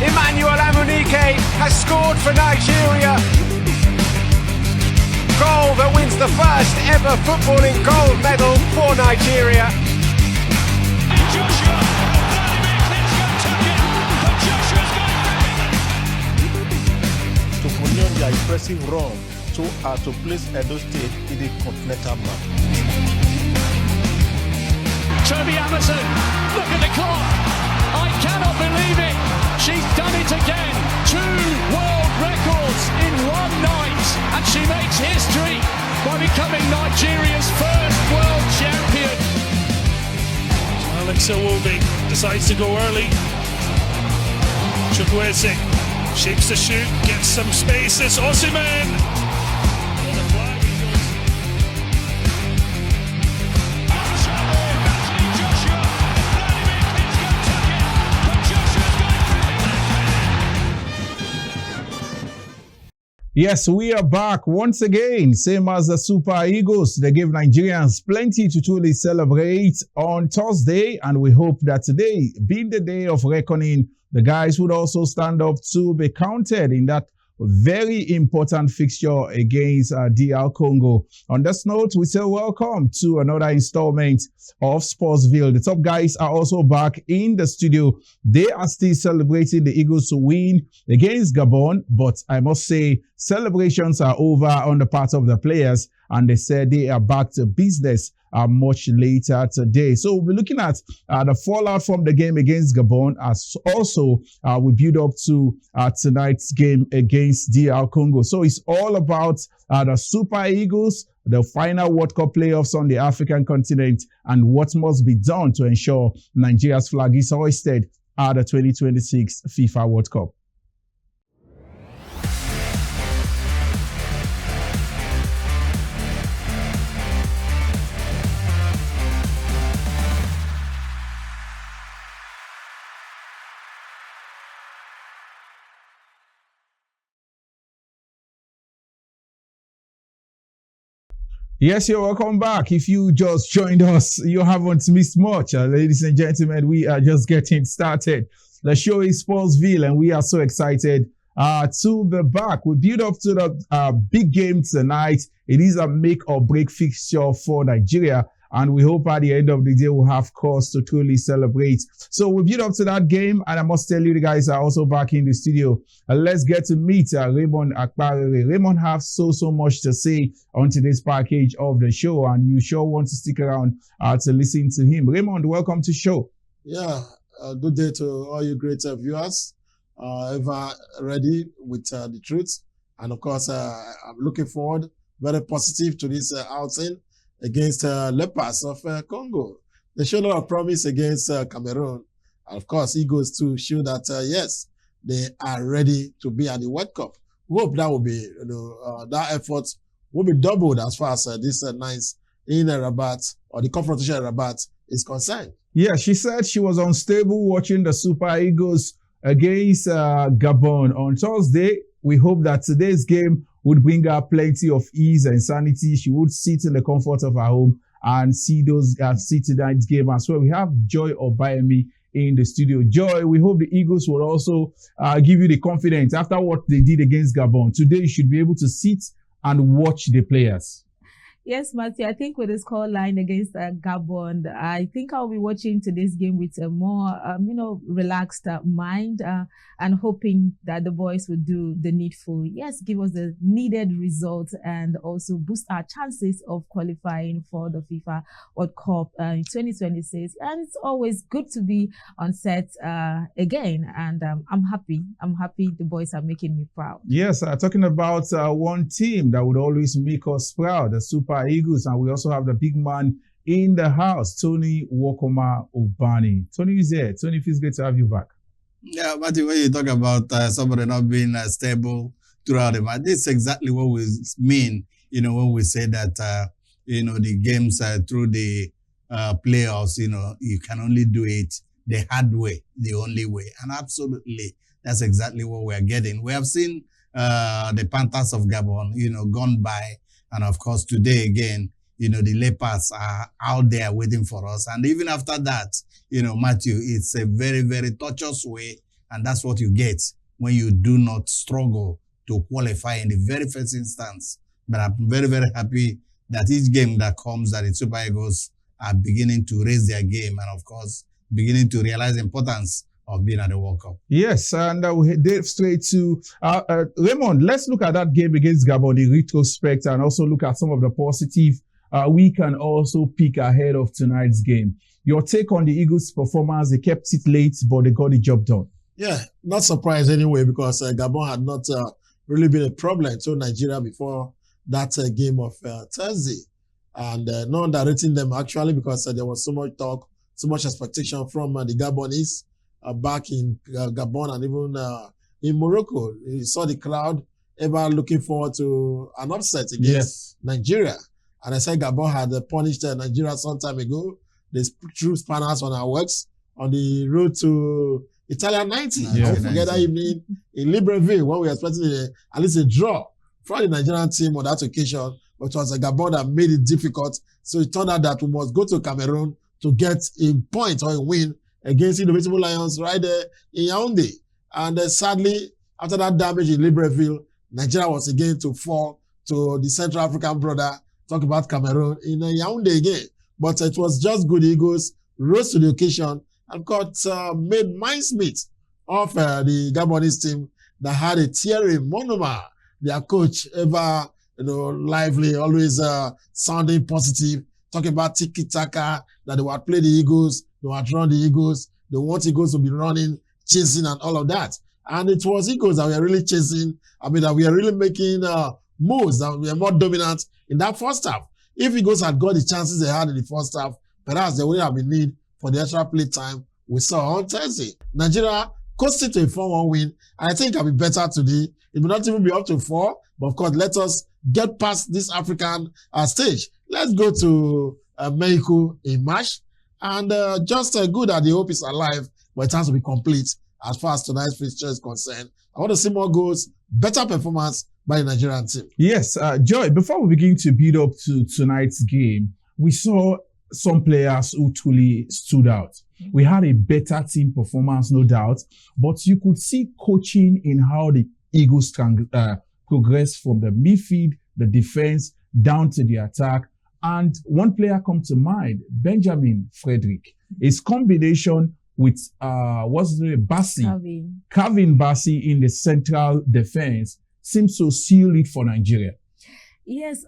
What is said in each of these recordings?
Emmanuel Amunike has scored for Nigeria. Goal that wins the first ever footballing gold medal for Nigeria. Joshua, Vladimir Klitschko took it, but Joshua's got it. To continue their impressive run to place Edo State in the continental map. Toby Amazon, look at the clock. I cannot believe it. She's done it again. 2 world records in one night. And she makes history by becoming Nigeria's first world champion. Alex Iwobi decides to go early. Chukwueze shapes the shoot, gets some space. It's Osimhen. Yes, we are back once again, same as the Super Eagles. They gave Nigerians plenty to truly celebrate on Thursday, and we hope that today, being the day of reckoning, the guys would also stand up to be counted in that very important fixture against DR Congo. On this note, we say welcome to another installment of Sportsville. The top guys are also back in the studio. They are still celebrating the Eagles' win against Gabon, but I must say celebrations are over on the part of the players, and they said they are back to business much later today. So we'll be looking at the fallout from the game against Gabon, as also we build up to tonight's game against DR Congo. So it's all about the Super Eagles, the final World Cup playoffs on the African continent, and what must be done to ensure Nigeria's flag is hoisted at the 2026 FIFA World Cup. Yes, you're welcome back. If you just joined us, you haven't missed much. Ladies and gentlemen, we are just getting started. The show is Sportsville, and we are so excited to be back. We build up to the big game tonight. It is a make or break fixture for Nigeria, and we hope at the end of the day we'll have cause to truly celebrate. So we build up to that game, and I must tell you, the guys are also back in the studio. Let's get to meet Raymond Akbarere. Raymond has so much to say on today's package of the show, and you sure want to stick around to listen to him. Raymond, welcome to the show. Yeah, good day to all you great viewers. Ever ready with the truth, and of course, I'm looking forward, very positive to this outing against Leopards of Congo. They showed a lot of promise against Cameroon. And of course, Eagles to show that, yes, they are ready to be at the World Cup. We hope that will be, that effort will be doubled as far as this night in Rabat, or the confrontation in Rabat, is concerned. Yeah, she said she was unstable watching the Super Eagles against Gabon on Thursday. We hope that today's game would bring her plenty of ease and sanity. She would sit in the comfort of her home and see tonight's game as well. We have Joy Obayemi in the studio. Joy, we hope the Eagles will also give you the confidence after what they did against Gabon. Today, you should be able to sit and watch the players. Yes, Matthew, I think with the score line against Gabon, I think I'll be watching today's game with a more, relaxed mind and hoping that the boys will do the needful. Yes, give us the needed result and also boost our chances of qualifying for the FIFA World Cup in 2026. And it's always good to be on set again. And I'm happy. The boys are making me proud. Yes, talking about one team that would always make us proud, the Super Eagles, and we also have the big man in the house, Tony Wokoma Obani. Tony is here. Tony, feels great to have you back. Yeah, Matthew, when you talk about somebody not being stable throughout the match, this is exactly what we mean, when we say that, the games through the playoffs, you can only do it the hard way, the only way. And absolutely, that's exactly what we're getting. We have seen the Panthers of Gabon, gone by. And of course, today again, the Leopards are out there waiting for us. And even after that, Matthew, it's a very, very tortuous way And that's what you get when you do not struggle to qualify in the very first instance. But I'm very, very happy that each game that comes, that the Super Eagles are beginning to raise their game and, of course, beginning to realize the importance of being at the World Cup. Yes, and we head straight to Raymond. Let's look at that game against Gabon in retrospect and also look at some of the positive we can also pick ahead of tonight's game. Your take on the Eagles' performance? They kept it late, but they got the job done. Yeah, not surprised anyway, because Gabon had not really been a problem to Nigeria before that game of Thursday. And not underrating them, actually, because there was so much talk, so much expectation from the Gabonese back in Gabon and even in Morocco. You saw the crowd ever looking forward to an upset against Nigeria. And I said Gabon had punished Nigeria some time ago. They threw spanners on our works on the road to Italia 90. Don't forget that evening in Libreville when we were expecting at least a draw from the Nigerian team on that occasion. But it was a Gabon that made it difficult. So it turned out that we must go to Cameroon to get a point or a win against the Indomitable Lions right there in Yaoundé. And sadly, after that damage in Libreville, Nigeria was again to fall to the Central African brother, talk about Cameroon, in Yaoundé again. But it was just good. Eagles rose to the occasion and made mincemeat of the Gabonese team that had a Thierry Monoma, their coach, ever lively, always sounding positive, talking about tiki-taka, that they would play the Eagles, they would run the Eagles, they want Eagles to be running, chasing and all of that. And it was Eagles that were really chasing, that we are really making moves, that we are more dominant in that first half. If Eagles had got the chances they had in the first half, perhaps there wouldn't have been need for the extra play time we saw on Thursday. Nigeria coasted to a 4-1 win, and I think it'll be better today. It will not even be up to 4, but of course, let us get past this African stage. Let's go to Mexico in March, and just good that the hope is alive, but it has to be complete as far as tonight's fixture is concerned. I want to see more goals, better performance by the Nigerian team. Yes, Joy, before we begin to build up to tonight's game, we saw some players who truly stood out. We had a better team performance, no doubt, but you could see coaching in how the Eagles can progress from the midfield, the defense, down to the attack. And one player comes to mind, Benjamin Frederick. His combination with Bassi, Calvin Bassi in the central defense seems to seal it for Nigeria. Yes,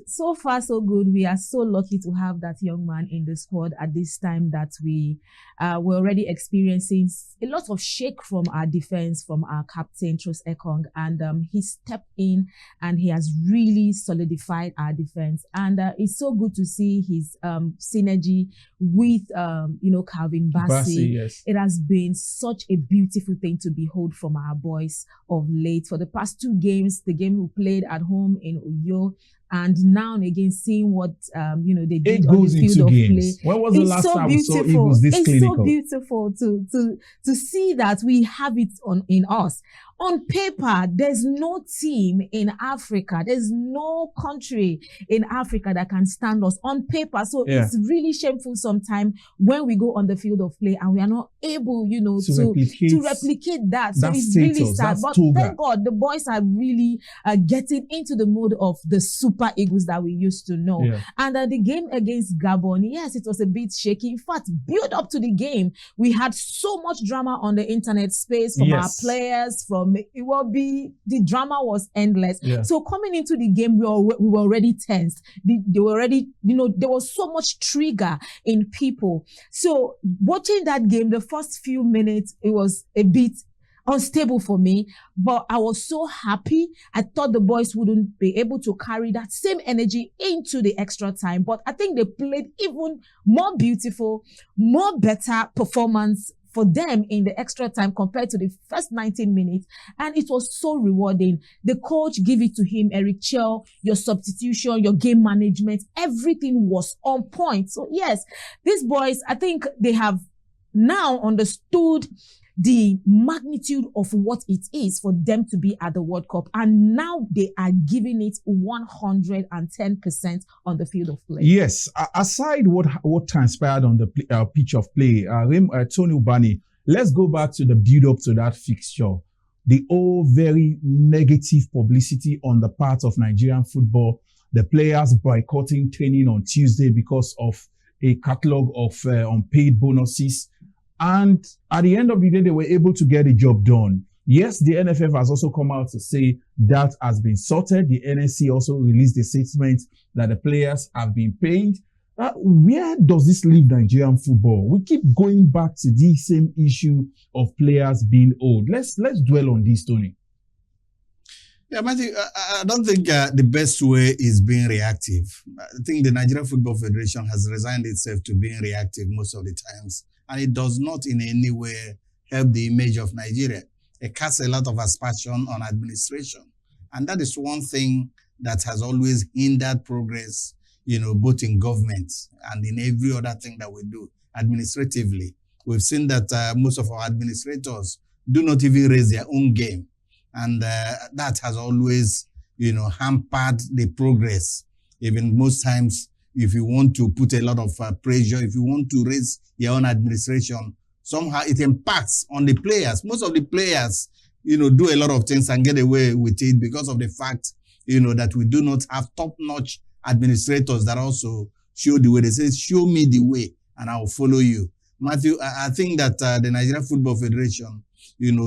so far so good. We are so lucky to have that young man in the squad at this time that we were already experiencing a lot of shake from our defense, from our captain, Tros Ekong, and he stepped in and he has really solidified our defense. And it's so good to see his synergy with, Calvin Bassi. Yes. It has been such a beautiful thing to behold from our boys of late. For the past 2 games, the game we played at home in Uyo, and now and again seeing what they did on the field of play. When was the last time we saw Eagles this clinical? It's so beautiful to see that we have it in us. On paper, there's no team in Africa, there's no country in Africa that can stand us on paper. So it's really shameful sometimes when we go on the field of play and we are not able, to replicate that. So it's really sad. But thank God, the boys are really getting into the mode of the Super Eagles that we used to know. Yeah. And the game against Gabon, yes, it was a bit shaky. In fact, build up to the game, we had so much drama on the internet space from our players, from the drama was endless. Yeah. So coming into the game, we were already tensed. They were already, there was so much trigger in people. So watching that game, the first few minutes, it was a bit unstable for me, but I was so happy. I thought the boys wouldn't be able to carry that same energy into the extra time, but I think they played even more beautiful, more better performance for them in the extra time compared to the first 19 minutes. And it was so rewarding. The coach gave it to him, Eric Chell, your substitution, your game management, everything was on point. So yes, these boys, I think they have now understood the magnitude of what it is for them to be at the World Cup. And now they are giving it 110% on the field of play. Yes. Aside what transpired on the pitch of play, Tony Ubani let's go back to the build-up to that fixture. The all very negative publicity on the part of Nigerian football, the players boycotting training on Tuesday because of a catalog of unpaid bonuses. And at the end of the day, they were able to get the job done. Yes, the NFF has also come out to say that has been sorted. The NSC also released a statement that the players have been paid. Where does this leave Nigerian football? We keep going back to the same issue of players being owed. Let's dwell on this, Tony. Yeah, Matthew, I don't think the best way is being reactive. I think the Nigerian Football Federation has resigned itself to being reactive most of the times, and it does not in any way help the image of Nigeria. It casts a lot of aspersion on administration, and that is one thing that has always hindered progress, both in government and in every other thing that we do administratively. We've seen that most of our administrators do not even raise their own game. And that has always, hampered the progress. Even most times, if you want to put a lot of pressure, if you want to raise your own administration, somehow it impacts on the players. Most of the players, do a lot of things and get away with it because of the fact, that we do not have top-notch administrators that also show the way. They say, show me the way and I will follow you. Matthew, I think that the Nigerian Football Federation,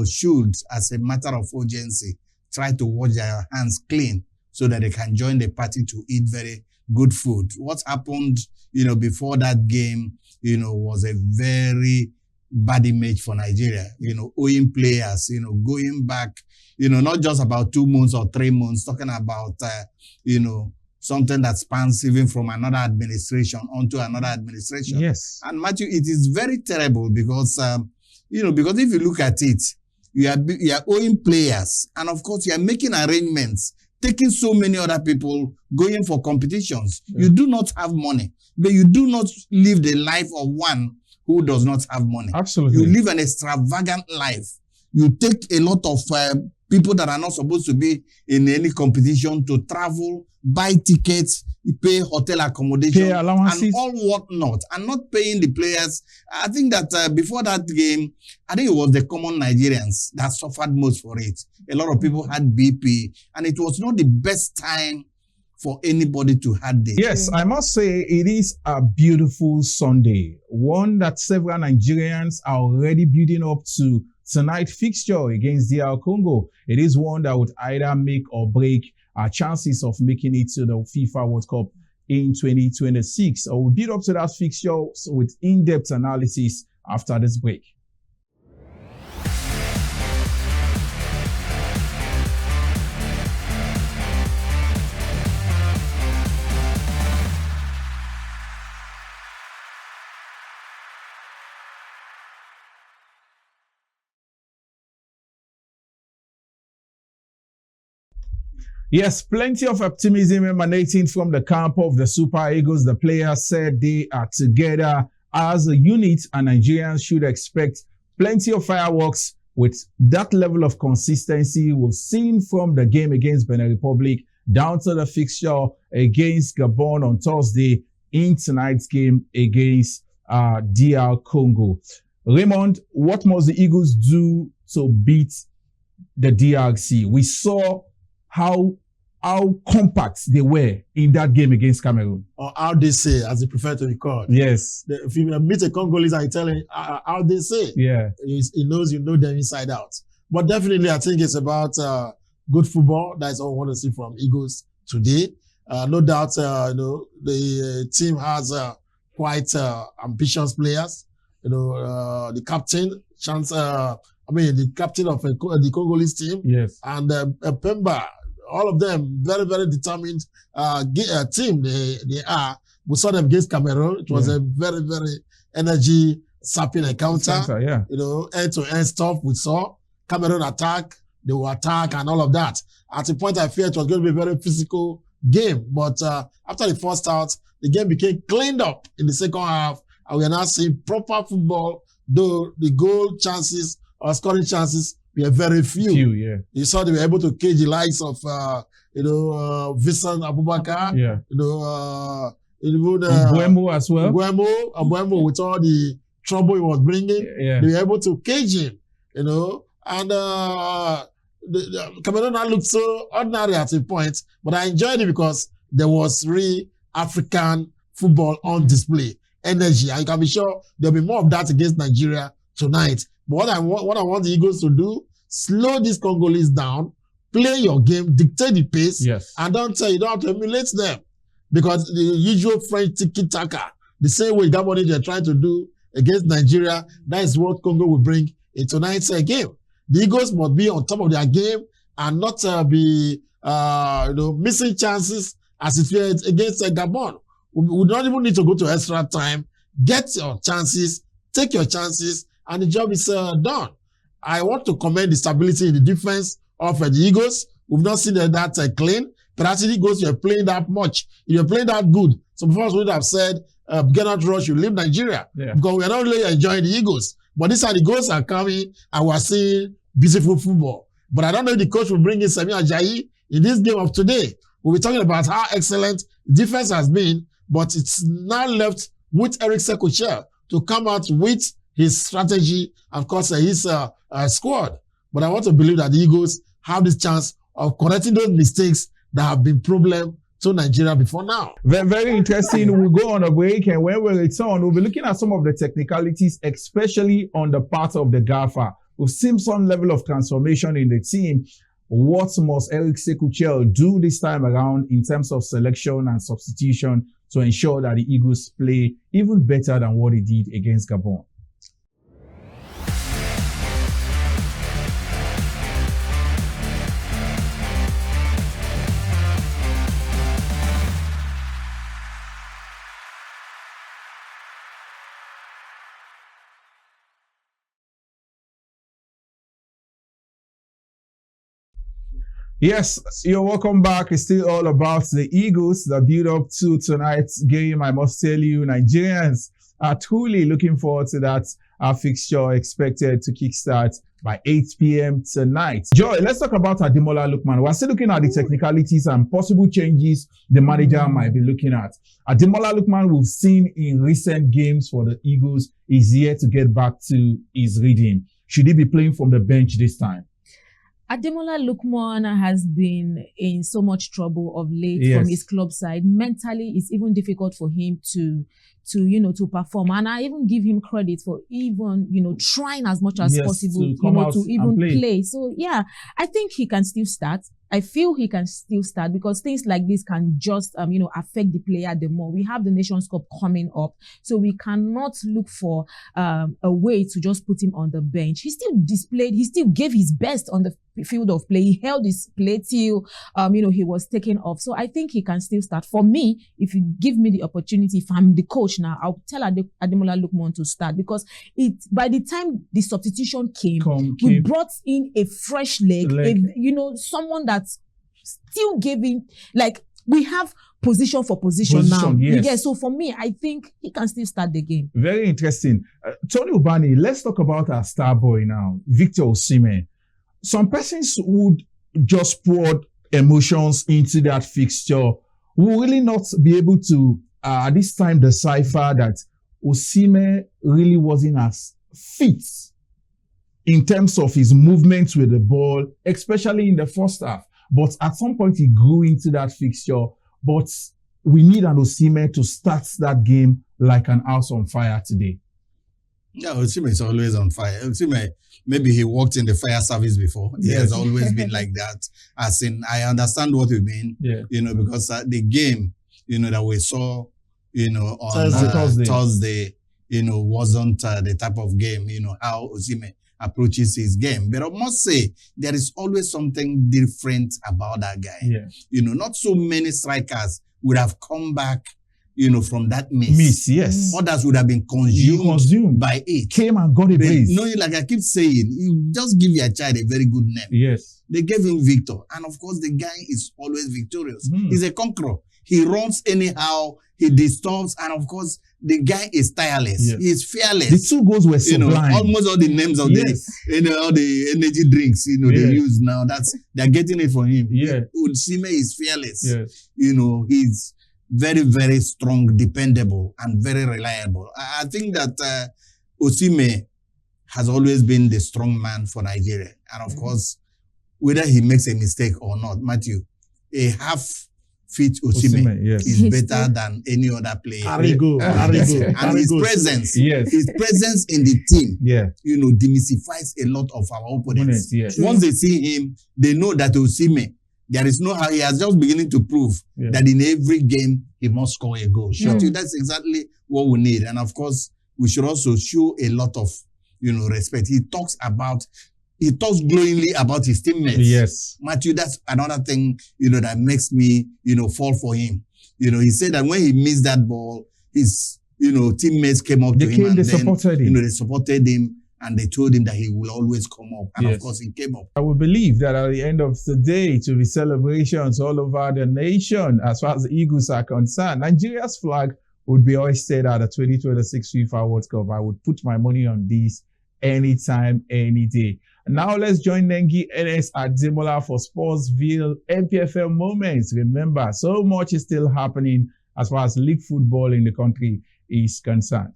should, as a matter of urgency, try to wash their hands clean so that they can join the party to eat very good food. What happened, before that game, was a very bad image for Nigeria. Owing players, going back, not just about 2 months or 3 months, talking about, something that spans even from another administration onto another administration. Yes. And Matthew, it is very terrible because, because if you look at it, you are owing players, and of course you are making arrangements, taking so many other people, going for competitions. Yeah. You do not have money, but you do not live the life of one who does not have money. Absolutely. You live an extravagant life. You take a lot of people that are not supposed to be in any competition to travel, buy tickets, pay hotel accommodation, pay allowances, and all whatnot, and not paying the players. I think that before that game, I think it was the common Nigerians that suffered most for it. A lot of people had BP, and it was not the best time for anybody to have this. Yes, I must say it is a beautiful Sunday, one that several Nigerians are already building up to tonight's fixture against DR Congo. It is one that would either make or break our chances of making it to the FIFA World Cup in 2026. So we'll build up to that fixture with in-depth analysis after this break. Yes, plenty of optimism emanating from the camp of the Super Eagles. The players said they are together as a unit, and Nigerians should expect plenty of fireworks with that level of consistency we've seen from the game against Benin Republic down to the fixture against Gabon on Thursday in tonight's game against DR Congo. Raymond, what must the Eagles do to beat the DRC? We saw how compact they were in that game against Cameroon. Or how they say, as they prefer to be called. Yes. If you meet a Congolese and you tell him how they say, yeah, he knows you know them inside out. But definitely, I think it's about good football. That's all we want to see from Eagles today. No doubt, the team has quite ambitious players. The captain, the captain of the Congolese team. Yes. And Pemba. All of them very, very determined team they are. We saw them against Cameroon. It was a very, very energy-sapping encounter. Yeah. End-to-end stuff we saw. Cameroon attack, they will attack and all of that. At a point, I fear it was going to be a very physical game. But after the first half, the game became cleaned up in the second half. And we are now seeing proper football, though the goal chances or scoring chances were very few. Yeah. You saw they were able to cage the likes of, Vincent Abubakar. Yeah. Mbuemo as well. Mbuemo with all the trouble he was bringing. Yeah. They were able to cage him, you know. And the Cameroon now looked so ordinary at a point, but I enjoyed it because there was real African football on display, energy. And you can be sure there'll be more of that against Nigeria tonight. But what I want the Eagles to do, slow these Congolese down, play your game, dictate the pace, Yes. and you don't have to emulate them. Because the usual French tiki-taka, the same way Gabon they're trying to do against Nigeria, that is what Congo will bring in tonight's game. The Eagles must be on top of their game and not be missing chances as it was against Gabon. We don't even need to go to extra time. Get your chances, take your chances, and the job is done. I want to commend the stability in the defense of the Eagles. We've not seen that clean. But actually, Eagles, you're playing that much. If you're playing that good, some of us would have said, get out rush, you leave Nigeria. Yeah. Because we're not really enjoying the Eagles. But these are the goals are coming, and we're seeing beautiful football. But I don't know if the coach will bring in Sami Ajayi in this game of today. We'll be talking about how excellent defense has been, but it's now left with Eric Sekochel to come out with his strategy, and of course, his squad. But I want to believe that the Eagles have this chance of correcting those mistakes that have been problem to Nigeria before now. Very, very interesting. We'll go on a break, and when we return, we'll be looking at some of the technicalities, especially on the part of the gaffer. We've seen some level of transformation in the team. What must Eric Sekochel do this time around in terms of selection and substitution to ensure that the Eagles play even better than what they did against Gabon? Yes, you're welcome back. It's still all about the Eagles, the build-up to tonight's game. I must tell you, Nigerians are truly looking forward to that. Our fixture expected to kickstart by 8 p.m. tonight. Joy, let's talk about Ademola Lookman. We're still looking at the technicalities and possible changes the manager might be looking at. Ademola Lookman, we've seen in recent games for the Eagles, is yet to get back to his rhythm. Should he be playing from the bench this time? Ademola Lookman has been in so much trouble of late from his club side. Mentally, it's even difficult for him to perform. And I even give him credit for even, trying as much as possible, to even play. So, yeah, I think he can still start. I feel he can still start because things like this can just, affect the player the more. We have the Nations Cup coming up, so we cannot look for a way to just put him on the bench. He still gave his best on the field of play. He held his play till, he was taken off. So I think he can still start. For me, if you give me the opportunity, if I'm the coach now, I'll tell Ademola Lookman to start because by the time the substitution came, we brought in a fresh leg. Someone that's still giving, we have position for position now. Yes. Yeah, so for me, I think he can still start the game. Very interesting. Tony Ubani, let's talk about our star boy now, Victor Osimhen. Some persons would just pour emotions into that fixture. Will really not be able to, at this time, decipher that Osimhen really wasn't as fit in terms of his movements with the ball, especially in the first half. But at some point, he grew into that fixture. But we need an Osimhen to start that game like an house on fire today. Yeah, Osimhen is always on fire. Osimhen, maybe he worked in the fire service before. He has always been like that. As in, I understand what you mean, because the game, that we saw, on Thursday, wasn't the type of game, how Osimhen approaches his game. But I must say, there is always something different about that guy. Yeah. Not so many strikers would have come back, from that miss. Yes. Others would have been consumed by it. Came and got a place. No, like I keep saying, you just give your child a very good name. Yes. They gave him Victor. And of course, the guy is always victorious. He's a conqueror. He runs anyhow. He disturbs. And of course, the guy is tireless. Yes. He is fearless. The two goals were sublime. Almost all the names of all the energy drinks, they use now. They're getting it from him. Yeah. Osimhen is fearless. Yes. He's very, very strong, dependable, and very reliable. I think that Osimhen has always been the strong man for Nigeria. And of course, whether he makes a mistake or not, Matthew, a half-fit Osimhen is better than any other player. Arigo. And his presence, his presence in the team, demystifies a lot of our opponents. Once they see him, they know that Osimhen, there is no how he has just beginning to prove that in every game he must score a goal. Matthew, that's exactly what we need. And of course, we should also show a lot of respect. He talks glowingly about his teammates. Yes. Matthew, that's another thing, that makes me, fall for him. He said that when he missed that ball, his, teammates came up to him and supported him. They supported him and they told him that he will always come up. And of course, he came up. I would believe that at the end of the day, to be celebrations all over the nation, as far as the Eagles are concerned, Nigeria's flag would be hoisted at the 2026 FIFA World Cup. I would put my money on this anytime, any day. Now let's join Nengi NS Ademola for Sportsville NPFL Moments. Remember, so much is still happening as far as league football in the country is concerned.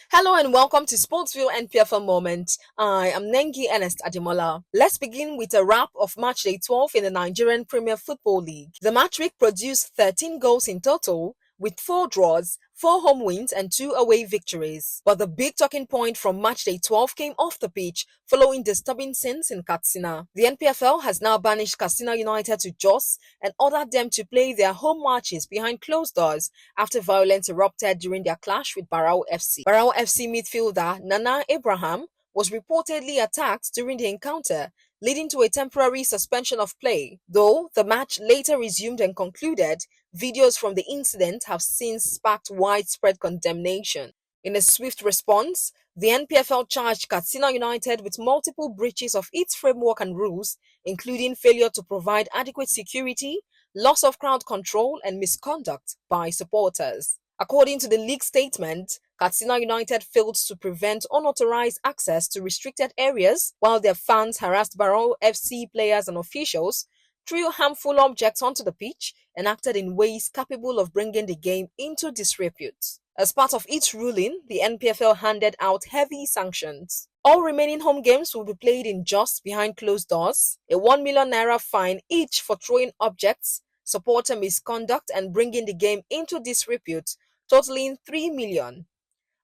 Hello and welcome to Sportsville NPFL Moment. I am Nengi Ernest Ademola. Let's begin with a wrap of match day 12 in the Nigerian Premier Football League. The match week produced 13 goals in total, with 4 draws, 4 home wins and 2 away victories. But the big talking point from match day 12 came off the pitch following disturbing scenes in Katsina. The NPFL has now banished Katsina United to Jos and ordered them to play their home matches behind closed doors after violence erupted during their clash with Barao FC. Barao FC midfielder Nana Abraham was reportedly attacked during the encounter, leading to a temporary suspension of play. Though the match later resumed and concluded, videos from the incident have since sparked widespread condemnation. In a swift response, the NPFL charged Katsina United with multiple breaches of its framework and rules, including failure to provide adequate security, loss of crowd control, and misconduct by supporters. According to the league statement, Katsina United failed to prevent unauthorized access to restricted areas while their fans harassed Barao FC players and officials, threw harmful objects onto the pitch, and acted in ways capable of bringing the game into disrepute. As part of its ruling, the NPFL handed out heavy sanctions. All remaining home games will be played in Jos behind closed doors, a 1 million naira fine each for throwing objects, supporter misconduct, and bringing the game into disrepute, totaling 3 million.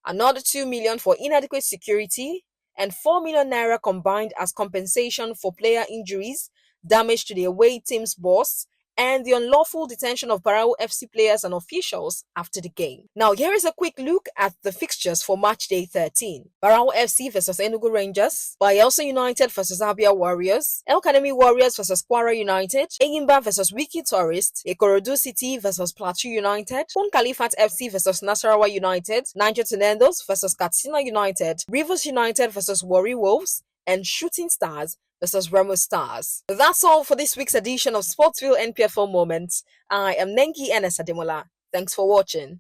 Another 2 million for inadequate security, and 4 million naira combined as compensation for player injuries, damage to the away team's boss, and the unlawful detention of Barao FC players and officials after the game. Now, here is a quick look at the fixtures for match day 13. Barao FC versus Enugu Rangers, Bayelsa United versus Abia Warriors, El Kanemi Warriors versus Kwara United, Eyimba versus Wiki Tourist, Ikorodu City versus Plateau United, Pun Khalifat FC versus Nasarawa United, Niger Tornadoes versus Katsina United, Rivers United versus Warri Wolves, and Shooting Stars versus Remo Stars. That's all for this week's edition of Sportsville NPFL Moments. I am Nengi Ernest Ademola. Thanks for watching.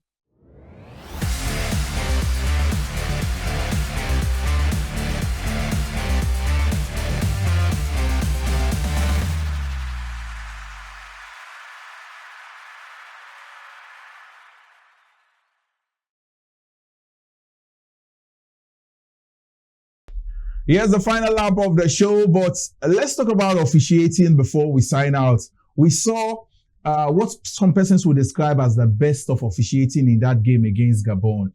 Here's the final lap of the show, but let's talk about officiating before we sign out. We saw what some persons would describe as the best of officiating in that game against Gabon.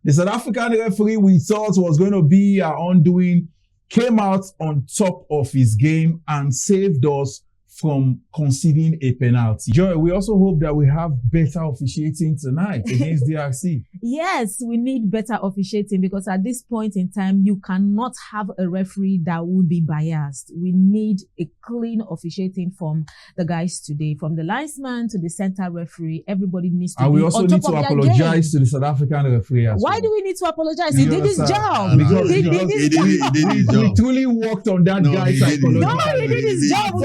The South African referee we thought was going to be our undoing came out on top of his game and saved us from conceding a penalty. Joy, we also hope that we have better officiating tonight against DRC. Yes, we need better officiating because at this point in time, you cannot have a referee that would be biased. We need a clean officiating from the guys today, from the linesman to the center referee. Everybody needs to be on top of their game. And we also need to apologize to the South African referee as well. Why do we need to apologize? He did his job. He did his job. We truly worked on that guy's psychology. No, he did his job.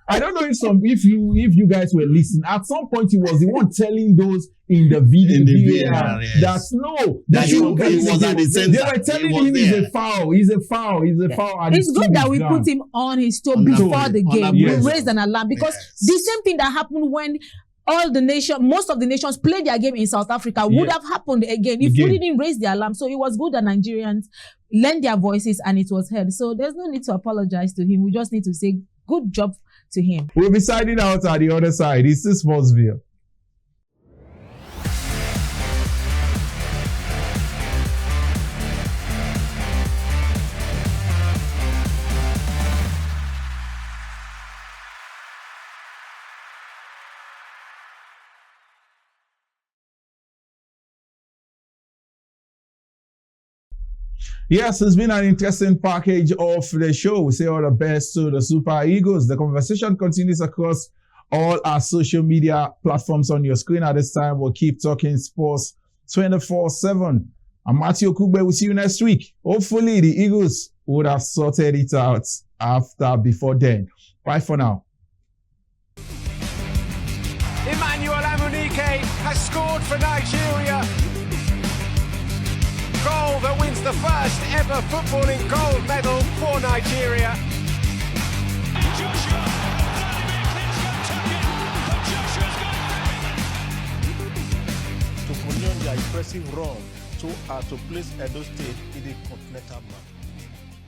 I don't know if you guys were listening. At some point, he was the one telling those in the video yes. that no, that he was at the center. They were telling him he's a foul. He's a foul. It's good that we put him on his toe before the game. We raised an alarm because the same thing that happened when most of the nations played their game in South Africa would have happened again if we didn't raise the alarm. So it was good that Nigerians lent their voices and it was heard. So there's no need to apologize to him. We just need to say good job to him. We'll be signing out at the other side. This is Sportsville. Yes, it's been an interesting package of the show. We say all the best to the Super Eagles. The conversation continues across all our social media platforms on your screen at this time. We'll keep talking sports 24/7. I'm Matthew Kugbe. We'll see you next week. Hopefully, the Eagles would have sorted it out before then. Bye for now. Emmanuel Amunike has scored for Nigeria. Goal that wins the first ever footballing gold medal for Nigeria. To continue their impressive run to place Edo State in the continental map.